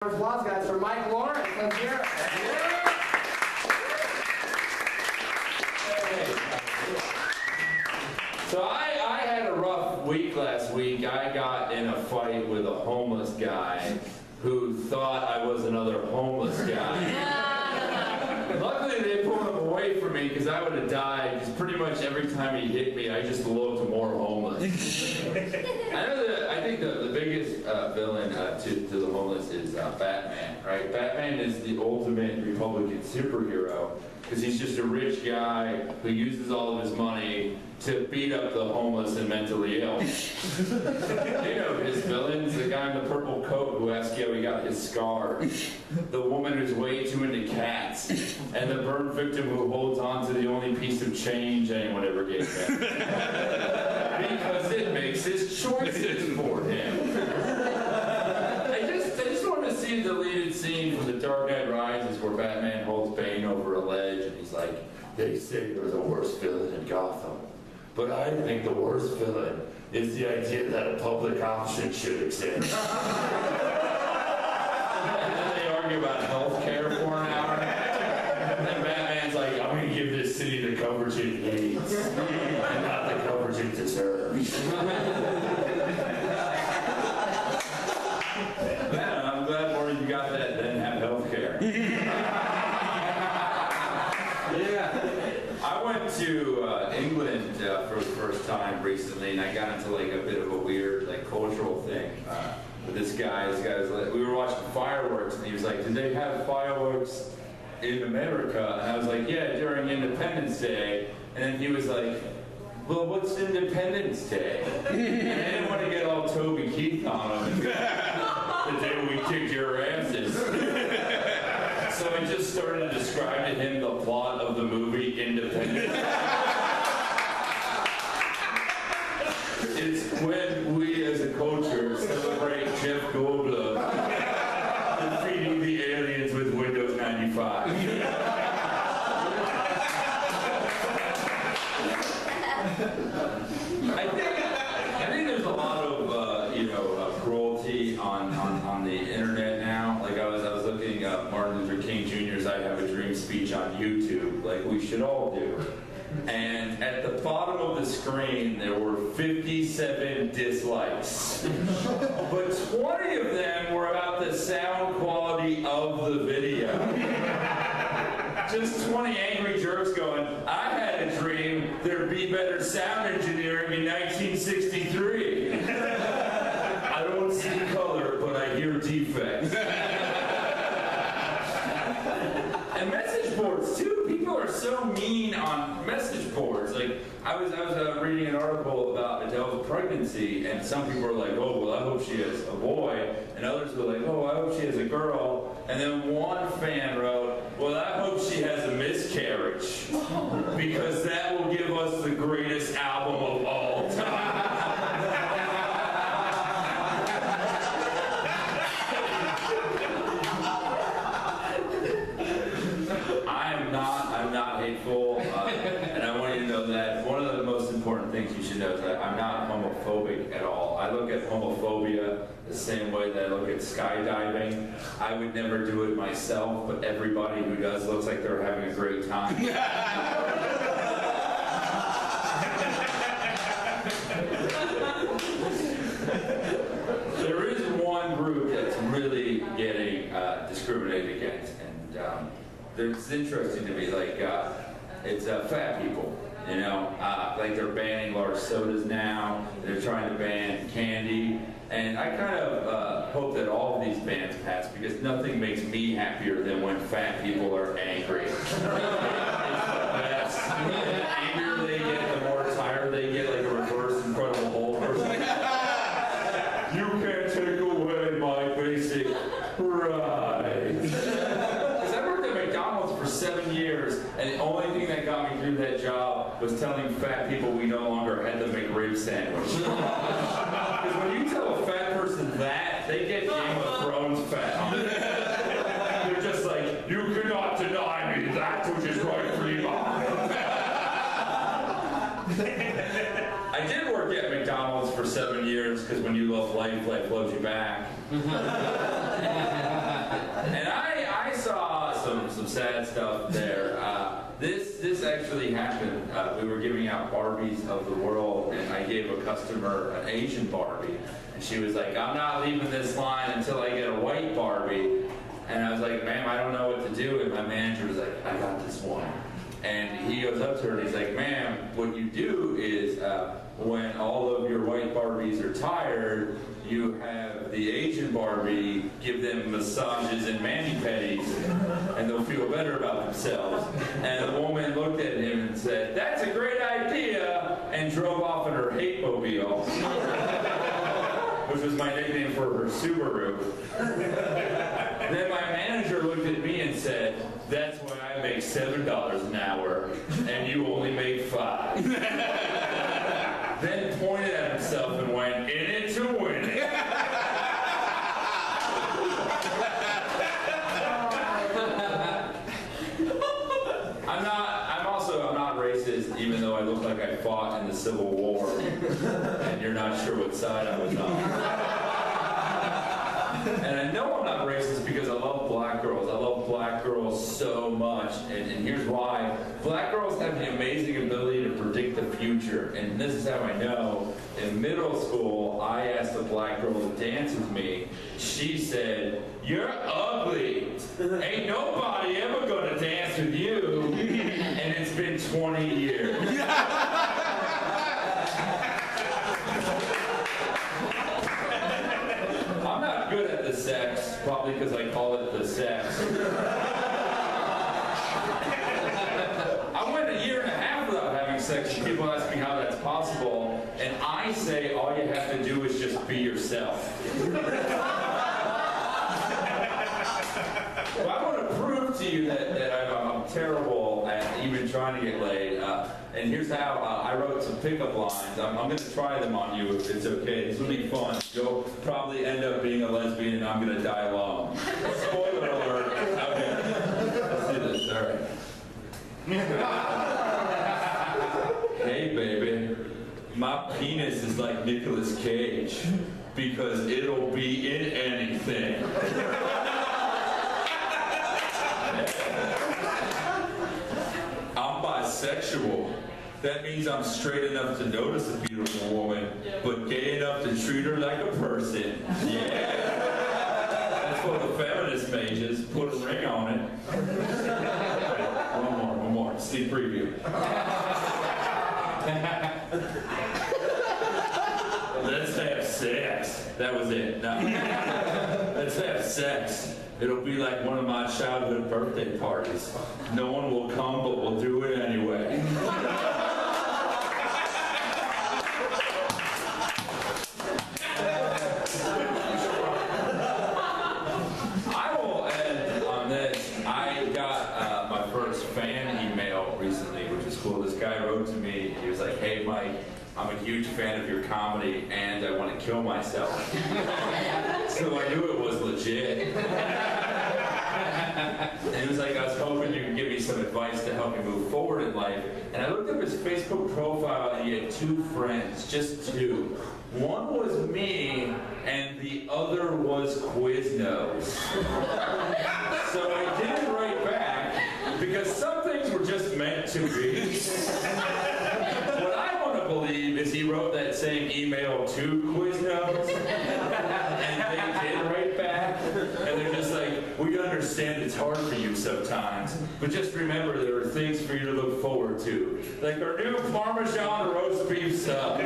Applause, guys, for Mike Lawrence. Let's hear it. So I had a rough week last week. I got in a fight with a homeless guy who thought I was another homeless guy. Luckily, they pulled him away from me because I would have died, because pretty much every time he hit me, I just looked more homeless. I think the biggest villain to the homeless is Batman, right? Batman is the ultimate Republican superhero because he's just a rich guy who uses all of his money to beat up the homeless and mentally ill. You know his villains, the guy in the purple coat who asks you how he got his scars, the woman who's way too into cats, and the burn victim who holds on to the only piece of change anyone ever gave him. Because it makes his choices for him. I just want to see the deleted scene from The Dark Knight Rises where Batman holds Bane over a ledge and he's like, "They say you're the worst villain in Gotham, but I think the worst villain is the idea that a public option should exist." And then they argue about health care for an hour. And then Batman's like, "I'm going to give this city the coverage it needs, and not the coverage it deserves." Man, I'm glad more you got that than have health care. Yeah. I went to England for the first time recently, and I got into like a bit of a weird cultural thing with this guy. This guy was like, we were watching fireworks, and he was like, "Did they have fireworks in America?" And I was like, "Yeah, during Independence Day." And then he was like, "Well, what's Independence Day?" And I didn't want to get all Toby Keith on him. The day we kicked your asses. So I just started to describe to him the plot of the movie Independence. It's when we as a culture celebrate Jeff Goldblum defeating the aliens with Windows 95. I think there's a lot of cruelty on the internet now. Like I was looking at Martin Luther King Jr.'s "I Have a Dream" speech on YouTube, like we should all do. And at the bottom of the screen there were 57 dislikes, but 20 of them were about the sound quality of the video. Just 20 angry jerks going, "I had a dream there'd be better sound engineering in 1963. I don't see color, but I hear defects." And message boards too. People are so mean on message boards. Like I was reading an article about Adele's pregnancy, and some people were like, "Oh, well, I hope she has a boy," and others were like, "Oh, I hope she has a girl." And then one fan wrote, "Well, I hope she has a miscarriage, because that will give us the greatest album of all time." I'm not hateful, and I want you to know that one of the most important things you should know is that I'm not homophobic at all. I look at homophobia the same way that I look at skydiving. I would never do it myself, but everybody who does looks like they're having a great time. There is one group that's really getting discriminated against, and it's interesting to me, it's fat people, like they're banning large sodas now, they're trying to ban candy, and I kind of hope that all of these bans pass, because nothing makes me happier than when fat people are angry. It's the best. The angrier they get, the more tired they get, like a reverse Incredible Hulk or something. "You can't take away my basic rights." 7 years, and the only thing that got me through that job was telling fat people we no longer had the McRib sandwich. Because when you tell a fat person that, they get Game of Thrones fat on it. They're just like, "You cannot deny me that which is rightfully mine." I did work at McDonald's for 7 years, because when you love life, life loves you back. that stuff there. This actually happened. We were giving out Barbies of the world, and I gave a customer an Asian Barbie. And she was like, I'm not leaving this line until I get a white Barbie. And I was like, ma'am, I don't know what to do. And my manager was like, I got this one. And he goes up to her and he's like, ma'am, what you do is when all of your white Barbies are tired, you have the Asian Barbie give them massages and mani-pedis, and they'll feel better about themselves. And the woman looked at him and said, that's a great idea, and drove off in her hate-mobile, which was my nickname for her Subaru. Then my manager looked at me and said, that's why I make $7 an hour, and you only make $5. Then pointed at himself and went, in it to win it. I'm not racist, even though I look like I fought in the Civil War, and you're not sure what side I was on. And I know I'm not racist because I love black girls. I love black girls so much, and here's why. Black girls have the amazing ability to predict the future, and this is how I know. In middle school, I asked a black girl to dance with me. She said, you're ugly. Ain't nobody ever gonna dance with you. And it's been 20 years. I'm not good at the sex, probably because I call it the sex. I went a year and a half without having sex, and people ask me how that's possible, and I say all you have to do is just be yourself. Well, I want to prove to you that I'm terrible at even trying to get laid. And here's how. I wrote some pickup lines. I'm going to try them on you if it's okay. This will be fun. You'll probably end up being a lesbian and I'm going to die alone. Spoiler alert. Okay. Let's do this. All right. Hey, baby. My penis is like Nicolas Cage because it'll be in anything. I'm bisexual. That means I'm straight enough to notice a beautiful woman, but gay enough to treat her like a person. Yeah. That's what the feminist mages put a ring on it. One more. Sneak preview. Let's have sex. That was it. No. Let's have sex. It'll be like one of my childhood birthday parties. No one will come, but we'll do it anyway. I will end on this. I got my first fan email recently, which is cool. This guy wrote to me. He was like, hey, Mike, I'm a huge fan of your comedy, and I want to kill myself. So I knew it was legit. And he was like, I was hoping you could give me some advice to help me move forward in life. And I looked up his Facebook profile, and he had 2 friends, just 2. One was me, and the other was Quiznos. So I didn't write back, because some things were just meant to be. What I want to believe is he wrote that same email to Quiznos, and they did write back, and they're just like, we understand it's hard for you sometimes, but just remember there are things for you to look forward to, like our new Parmesan roast beef sub.